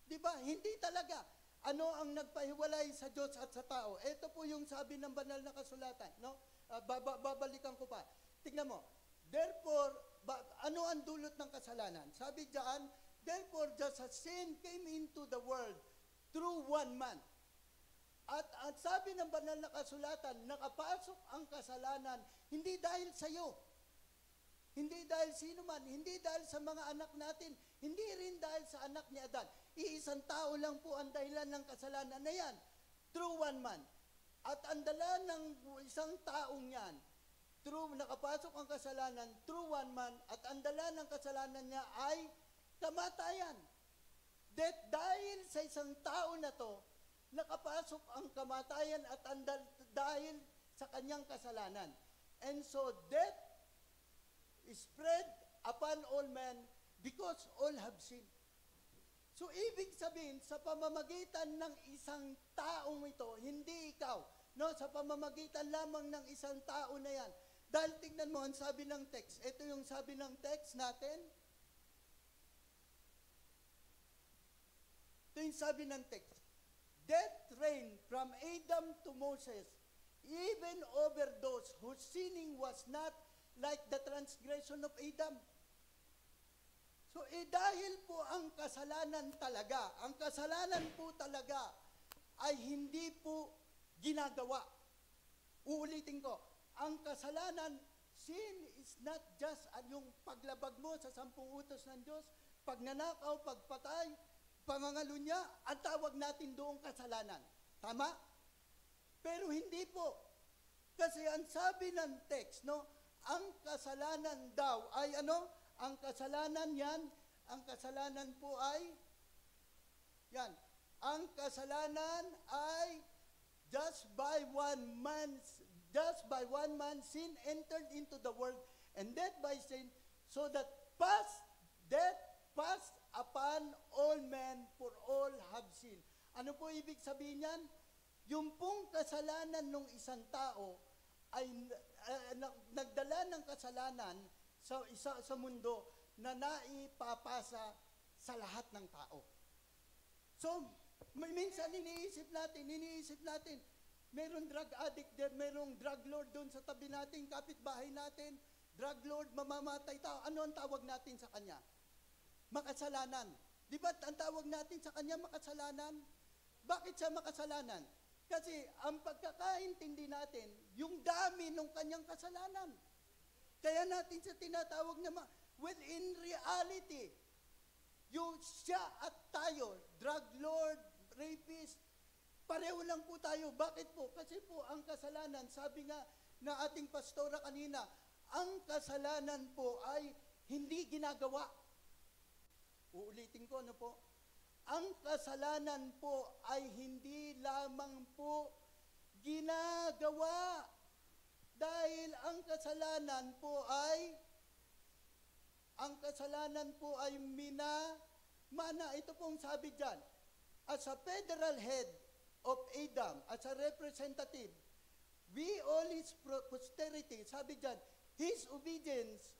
Di ba? Hindi talaga. Ano ang nagpahiwalay sa Diyos at sa tao? Ito po yung sabi ng banal na kasulatan. No? Babalikan ko pa. Tignan mo. Therefore, ano ang dulot ng kasalanan? Sabi diyan, therefore, just as sin came into the world through one man. At sabi ng banal na kasulatan, nakapasok ang kasalanan hindi dahil sa iyo. Hindi dahil sino man, hindi dahil sa mga anak natin, hindi rin dahil sa anak ni Adan. Iisang tao lang po ang dahilan ng kasalanan na yan, through one man. At ang dala ng isang taong yan, nakapasok ang kasalanan through one man, at ang dala ng kasalanan niya ay kamatayan. Dahil sa isang tao na to, nakapasok ang kamatayan at dahil sa kanyang kasalanan. And so death spread upon all men because all have sinned. So, ibig sabihin, sa pamamagitan ng isang taong ito, hindi ikaw, no? Sa pamamagitan lamang ng isang tao na yan. Dahil tignan mo, ang sabi ng text, ito yung sabi ng text natin. Ito yung sabi ng text. Death reigned from Adam to Moses, even over those whose sinning was not like the transgression of Adam. So, dahil po ang kasalanan po talaga ay hindi po ginagawa. Uulitin ko, ang kasalanan, sin is not just yung paglabag mo sa 10 utos ng Diyos, pagnanakaw, pagpatay, pangangalunya, ang tawag natin doong kasalanan. Tama? Pero hindi po. Kasi ang sabi ng text, no, ang kasalanan daw ay ano? Ang kasalanan yan ang kasalanan po ay, yan, ang kasalanan ay just by one man sin entered into the world, and death by sin, so that death passed upon all men, for all have sinned. Ano po ibig sabihin niyan? Yung pong kasalanan ng isang tao ay nagdala ng kasalanan sa mundo na naipapasa sa lahat ng tao. So, minsan iniisip natin, mayroong drug addict there, mayroong drug lord doon sa tabi natin, kapitbahay natin, drug lord, mamamatay tao. Ano ang tawag natin sa kanya? Makasalanan. Di ba ang tawag natin sa kanya makasalanan? Bakit siya makasalanan? Kasi ang pagkakaintindi natin, yung dami ng kanyang kasalanan. Kaya natin siya tinatawag na well, in reality, yung siya at tayo, drug lord, rapist, pareho lang po tayo. Bakit po? Kasi po ang kasalanan, sabi nga na ating pastora kanina, ang kasalanan po ay hindi ginagawa. Uulitin ko, ano po? Ang kasalanan po ay hindi lamang po ginagawa. Dahil ang kasalanan po ay mana. Ito pong sabi dyan, as a federal head of Adam, as a representative, we all his posterity, sabi dyan, his obedience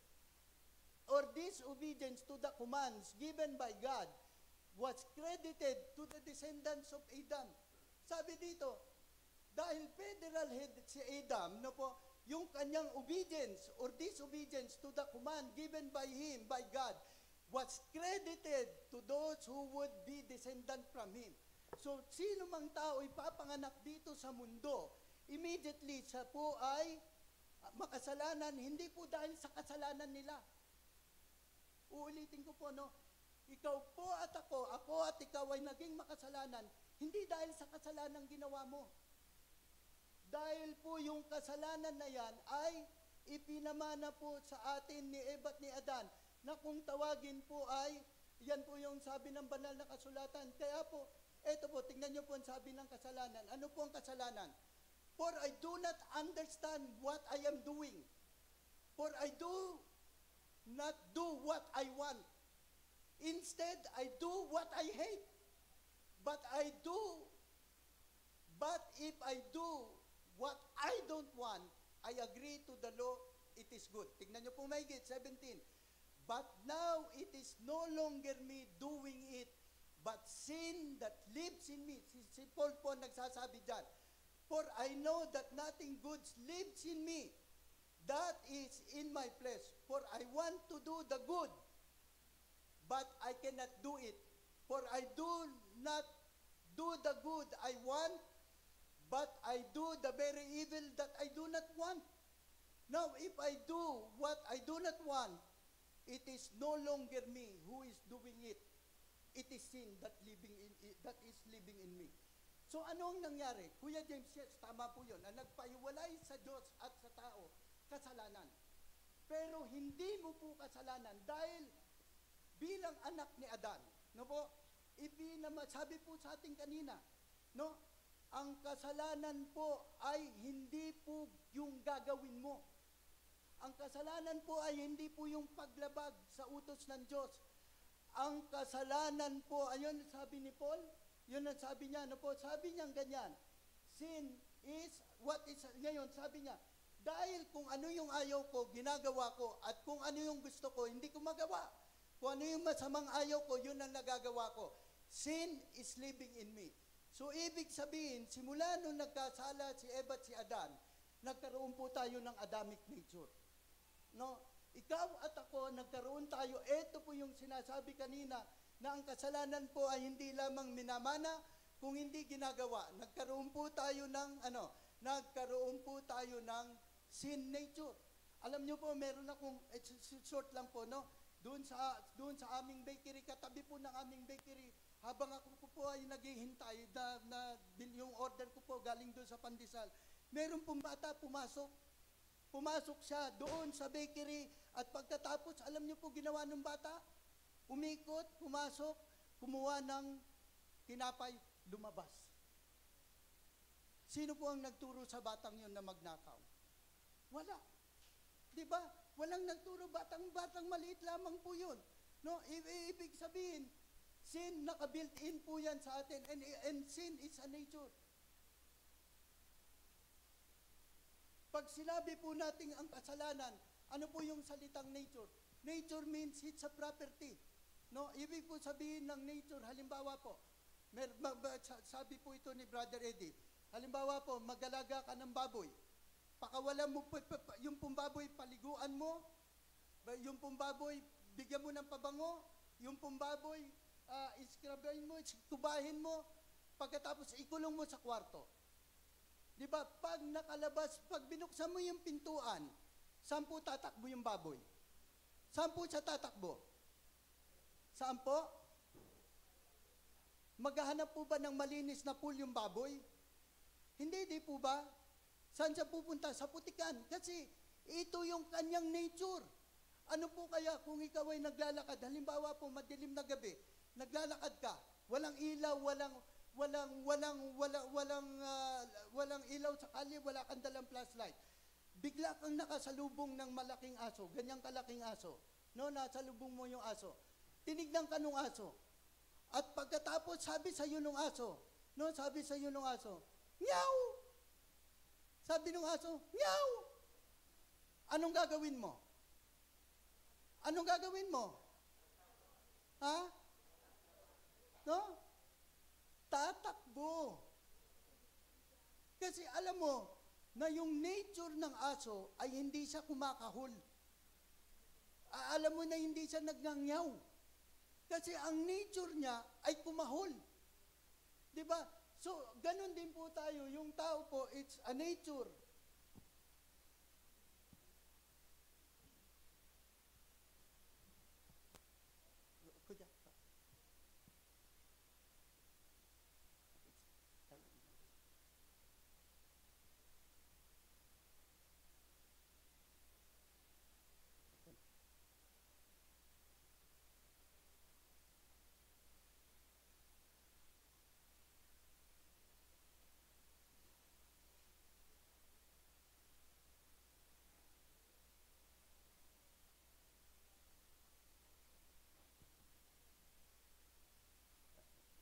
or disobedience to the commands given by God was credited to the descendants of Adam. Sabi dito, dahil federal head si Adam, no po, yung kanyang obedience or disobedience to the command given by him, by God, was credited to those who would be descendant from him. So, sino mang tao ipapanganak dito sa mundo, immediately siya po ay makasalanan, hindi po dahil sa kasalanan nila. Uulitin ko po, no? Ikaw po at ako at ikaw ay naging makasalanan, hindi dahil sa kasalanan ginawa mo. Dahil po yung kasalanan na yan ay ipinamana po sa atin ni Eva at ni Adan, na kung tawagin po ay, yan po yung sabi ng banal na kasulatan. Kaya po, eto po, tingnan nyo po ang sabi ng kasalanan. Ano po ang kasalanan? For I do not understand what I am doing. For I do not do what I want. Instead, I do what I hate. But if I do what I don't want, I agree to the law, it is good. Tignan nyo po mahigit, 17. But now it is no longer me doing it, but sin that lives in me. Si Paul po nagsasabi dyan, for I know that nothing good lives in me, that is in my flesh. For I want to do the good, but I cannot do it. For I do not do the good I want, but I do the very evil that I do not want. Now, if I do what I do not want, it is no longer me who is doing it. It is sin that is living in me. So ano ang nangyari? Kuya James, yes, tama po yun, na nagpahiwalay sa Diyos at sa tao, kasalanan. Pero hindi mo po kasalanan dahil bilang anak ni Adan, no po, sabi po sa ating kanina, no, ang kasalanan po ay hindi po yung gagawin mo. Ang kasalanan po ay hindi po yung paglabag sa utos ng Diyos. Ang kasalanan po, ayun sabi ni Paul, yun ang sabi niya, no po, sabi niya ganyan, sin is, ngayon sabi niya, dahil kung ano yung ayaw ko, ginagawa ko, at kung ano yung gusto ko, hindi ko magawa. Kung ano yung masamang ayaw ko, yun ang nagagawa ko. Sin is living in me. So, ibig sabihin, simula nung nagkasala si Eva at si Adan, nagkaroon po tayo ng Adamic nature. No? Ikaw at ako, nagkaroon tayo, ito po yung sinasabi kanina, na ang kasalanan po ay hindi lamang minamana, kung hindi ginagawa. Nagkaroon po tayo ng sin nature. Alam nyo po, meron akong, short lang po, no? Doon sa aming bakery, katabi po ng aming bakery, habang ako po ay naghihintay na yung order ko po galing doon sa pandesal, meron pong bata pumasok. Pumasok siya doon sa bakery at pagkatapos, alam niyo po ginawa ng bata? Umikot, pumasok, kumuha ng tinapay, lumabas. Sino po ang nagturo sa batang yun na magnakaw? Wala. Di ba? Walang nagturo, batang maliit lamang po yun. No, ibig sabihin, sin, naka-built-in po yan sa atin, and sin is a nature. Pag sinabi po natin ang kasalanan, ano po yung salitang nature? Nature means it's a property. No, ibig po sabihin ng nature, halimbawa po, sabi po ito ni Brother Eddie, halimbawa po, mag-alaga ka ng baboy. Pakawalan mo, yung pumbaboy, paliguan mo, yung pumbaboy, bigyan mo ng pabango, yung pumbaboy, iskrabahin mo, tubahin mo, pagkatapos ikulong mo sa kwarto. Di ba? Pag nakalabas, pag binuksan mo yung pintuan, saan po tatakbo yung baboy? Saan po siya tatakbo? Saan po? Maghahanap po ba ng malinis na pool yung baboy? Hindi, di po ba? Saan siya pupunta? Sa putikan. Kasi ito yung kanyang nature. Ano po kaya kung ikaw ay naglalakad, halimbawa po madilim na gabi, naglalakad ka, walang ilaw, walang ilaw sa kalye, wala kang dalang flashlight. Bigla kang nakasalubong ng malaking aso, ganyang kalaking aso. No, nasalubong mo yung aso. Tinignan ka nung aso. At pagkatapos sabi sa iyo nung aso, "Meow!" Sabi nung aso, "Meow!" Anong gagawin mo? Anong gagawin mo? Ha? No? Tatakbo. Kasi alam mo, na yung nature ng aso ay hindi siya kumakahol. Alam mo na hindi siya nagnangyaw. Kasi ang nature niya ay kumahol. Di ba? So, ganun din po tayo. Yung tao po, it's a nature. Kuya.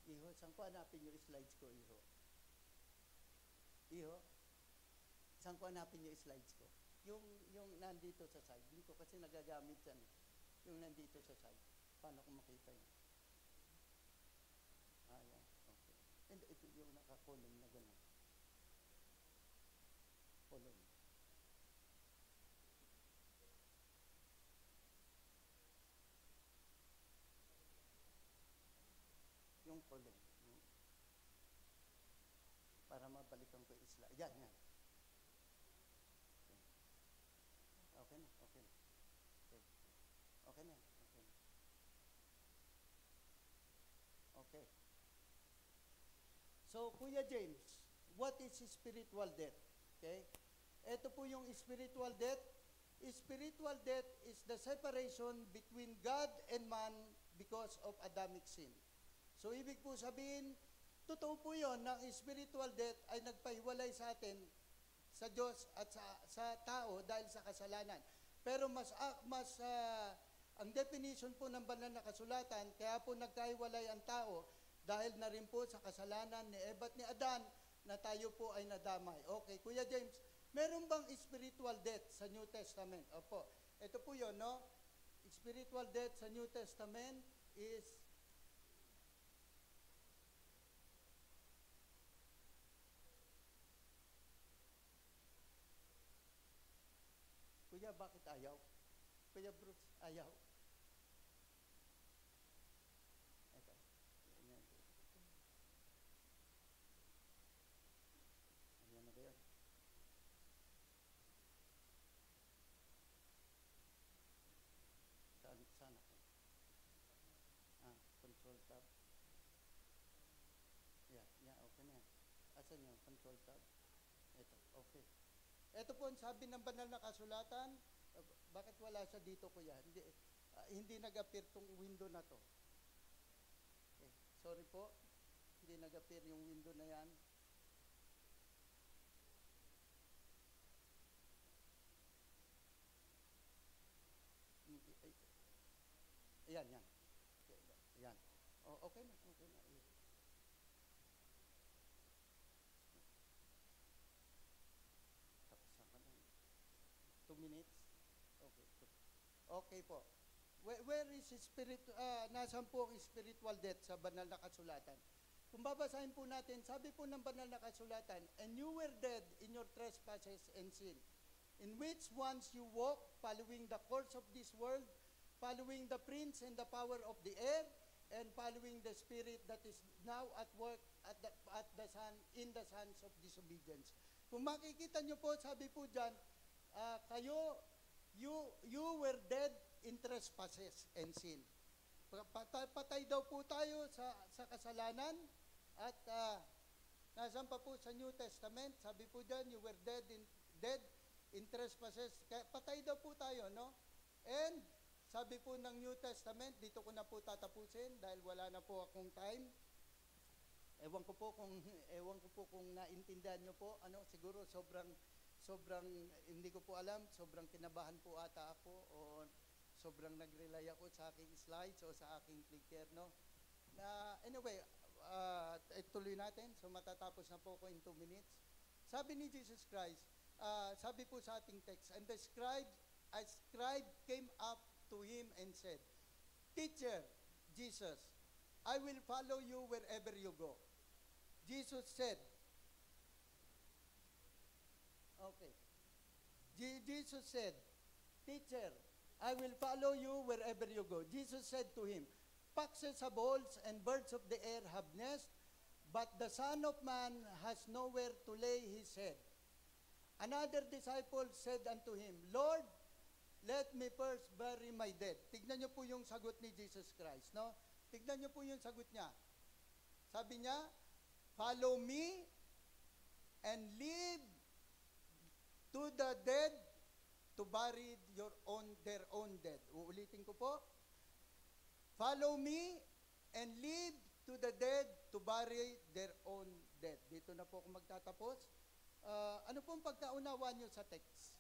Iho, saan ko hanapin yung slides ko, Iho? Iho, saan ko hanapin yung slides ko? Yung nandito sa side. Hindi ko kasi nagagamit yan. Yung nandito sa side. Paano ko makita yun? Yan. Okay. And ito yung nakakolom na gano'n. Kolom. Yung kolom. Para mabalikan ko isla. Yan. Okay na. Okay na. Okay. So, Kuya James, what is spiritual death? Okay? Ito po yung spiritual death. Spiritual death is the separation between God and man because of Adamic sin. So, ibig po sabihin, totoo po yun na ang spiritual death ay nagpahiwalay sa atin, sa Diyos at sa tao dahil sa kasalanan. Pero ang definition po ng banal na kasulatan, kaya po nagkahiwalay ang tao dahil na rin po sa kasalanan ni Eva at ni Adan na tayo po ay nadamay. Okay, Kuya James, meron bang spiritual death sa New Testament? Opo, ito po yun, no? Spiritual death sa New Testament is Kuya, bakit ayaw? Kuya Brooks, ayaw. Ito. Ayan na ba yun? Saan ako? Control tab. Yeah, okay na yan. Asan yung control tab? Ito, okay. Ito po ang sabi ng banal na kasulatan. Bakit wala siya dito, Kuya? Hindi, hindi nag-appear tong window na to. Okay, sorry po. Hindi nag-appear yung window na yan. Ayan, yan. Ayan. Okay na, okay na. Tapos ka na. 2 minutes? Okay. Okay po. Where is spirit, nasaan po ang spiritual death sa banal na kasulatan? Kung babasahin po natin, sabi po ng banal na kasulatan, and you were dead in your trespasses and sin, in which once you walked, following the course of this world, following the prince and the power of the air, and following the spirit that is now at work in the sons of disobedience. Kung makikita nyo po, sabi po dyan, you were dead in trespasses and sin. Patay daw po tayo sa kasalanan, at nasan pa po sa New Testament, sabi po dyan, you were dead in trespasses. Patay daw po tayo, no? And sabi po ng New Testament, dito ko na po tatapusin dahil wala na po akong time. Ewan ko po kung naintindihan nyo po, siguro sobrang hindi ko po alam, sobrang kinabahan po ata ako o sobrang nag-rely ako sa aking slides o sa aking clicker, no? Anyway, tuloy natin. So matatapos na po ako in 2 minutes. Sabi ni Jesus Christ, sabi po sa ating text, and a scribe came up to him and said, Teacher, Jesus, I will follow you wherever you go. Jesus said, okay. Jesus said, Teacher, I will follow you wherever you go. Jesus said to him, Foxes have holes and birds of the air have nests, but the Son of Man has nowhere to lay his head. Another disciple said unto him, Lord, let me first bury my dead. Tignan niyo po yung sagot ni Jesus Christ, no? Tignan niyo po yung sagot niya. Sabi niya, follow me and leave to the dead to bury their own dead. Uulitin ko po. Follow me and leave to the dead to bury their own dead. Dito na po ako magtatapos. Ano pong pagkaunawa niyo sa text?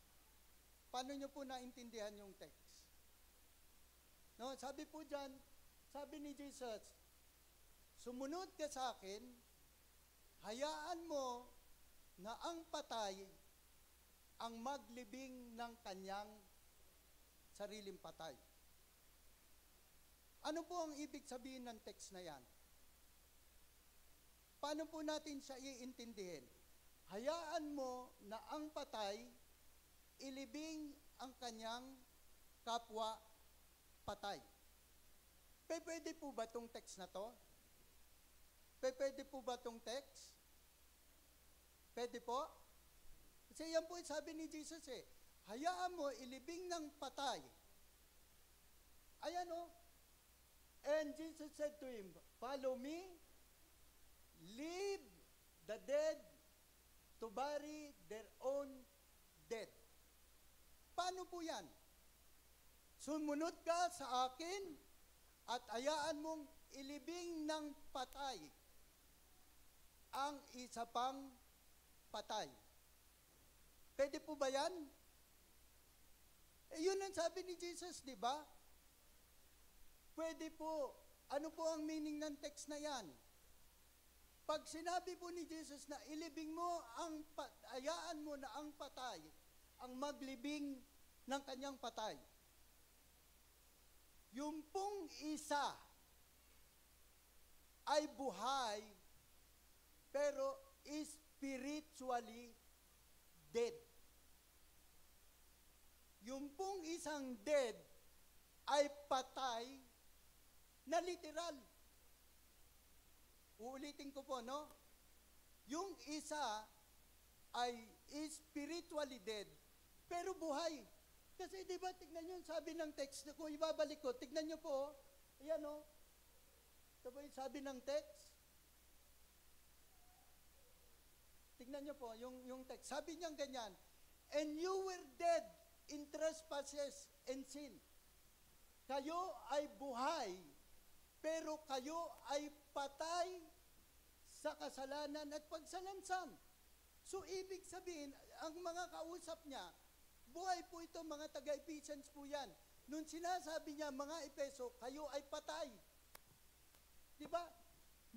Paano nyo po naintindihan yung text? No, sabi po dyan, sabi ni Jesus, sumunod ka sa akin, hayaan mo na ang patay ang maglibing ng kanyang sariling patay. Ano po ang ibig sabihin ng text na yan? Paano po natin siya iintindihin? Hayaan mo na ang patay ilibing ang kanyang kapwa patay. Pwede po ba itong text na to? Pwede po ba itong text? Pwede po? Kasi yan po sabi ni Jesus hayaan mo ilibing ng patay. Ayan o. And Jesus said to him, follow me, leave the dead to bury their own dead. Paano po yan? Sumunod ka sa akin at hayaan mong ilibing ng patay ang isa pang patay. Pwede po ba yan? Yun ang sabi ni Jesus, di ba? Pwede po. Ano po ang meaning ng text na yan? Pag sinabi po ni Jesus na ilibing mo hayaan mo na ang patay ang maglibing ng kanyang patay. Yung pong isa ay buhay pero spiritually dead. Yung pong isang dead ay patay na literal. Uulitin ko po, no? Yung isa ay spiritually dead pero buhay. Kasi di ba, tignan nyo, sabi ng text, kung ibabalik ko, tignan nyo po, ayan o, ito ba yung sabi ng text? Tignan nyo po, yung text, sabi niyang ganyan, and you were dead in trespasses and sin. kayo ay buhay, pero kayo ay patay sa kasalanan at pagsalansan. So, ibig sabihin, ang mga kausap niya, buhay po ito, mga taga-Ephesians po yan. Nung sinasabi niya, mga Epeso, kayo ay patay. Di ba?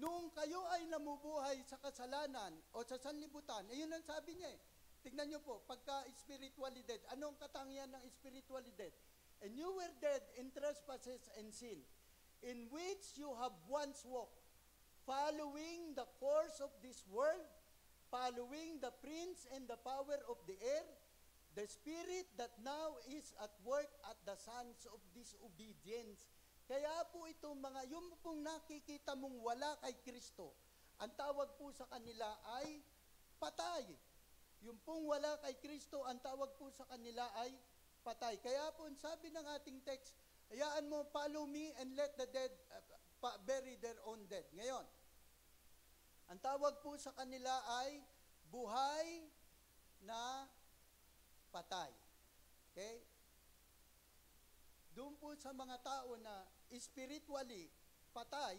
Nung kayo ay namubuhay sa kasalanan o sa sanlibutan, ayun ang sabi niya eh. Tignan niyo po, pagka spiritually dead, anong katangian ng spiritually dead? And you were dead in trespasses and sin, in which you have once walked, following the course of this world, following the prince and the power of the air, the spirit that now is at work at the sons of disobedience. Kaya po itong mga, yung pong nakikita mong wala kay Kristo, ang tawag po sa kanila ay patay. Yung pong wala kay Kristo, ang tawag po sa kanila ay patay. Kaya po, sabi ng ating text, hayaan mo, follow me and let the dead bury their own dead. Ngayon, ang tawag po sa kanila ay buhay na patay. Okay? Doon po sa mga tao na spiritually patay,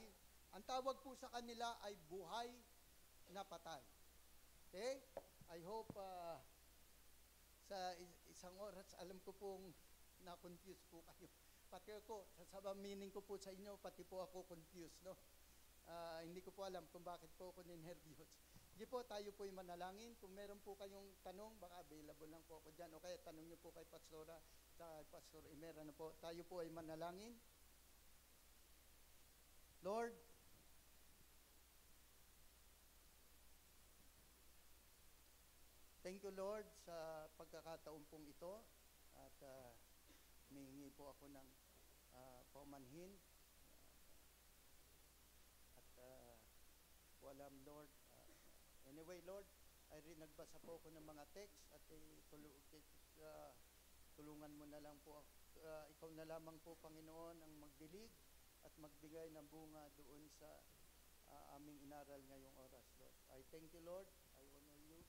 ang tawag po sa kanila ay buhay na patay. Okay? I hope sa isang oras, alam ko pong na-confuse po kayo. Pati ako, sa meaning ko po sa inyo, pati po ako confused, no? Hindi ko po alam kung bakit po ako ninhervyos. Sige po, tayo po ay manalangin. Kung meron po kayong tanong, baka available lang po ako dyan. O kaya tanong nyo po kay Pastora, sa Pastor Imera na po. Tayo po ay manalangin. Lord, thank you Lord sa pagkakataon pong ito. At humihingi po ako ng paumanhin. Alam, Lord. Anyway, Lord, ay rin nagbasa po ako ng mga text at tulungan mo na lang po. Ikaw na lamang po, Panginoon, ang magdilig at magbigay ng bunga doon sa aming inaral ngayong oras, Lord. I thank you, Lord. I honor you.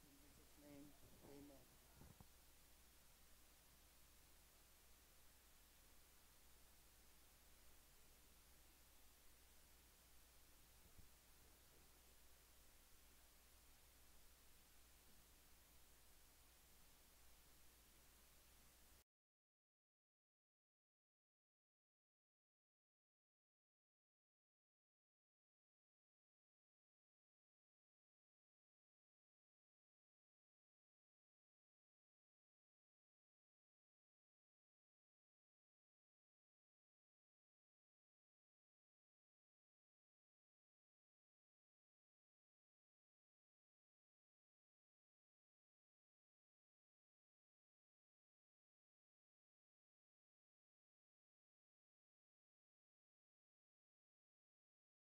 In Jesus' name.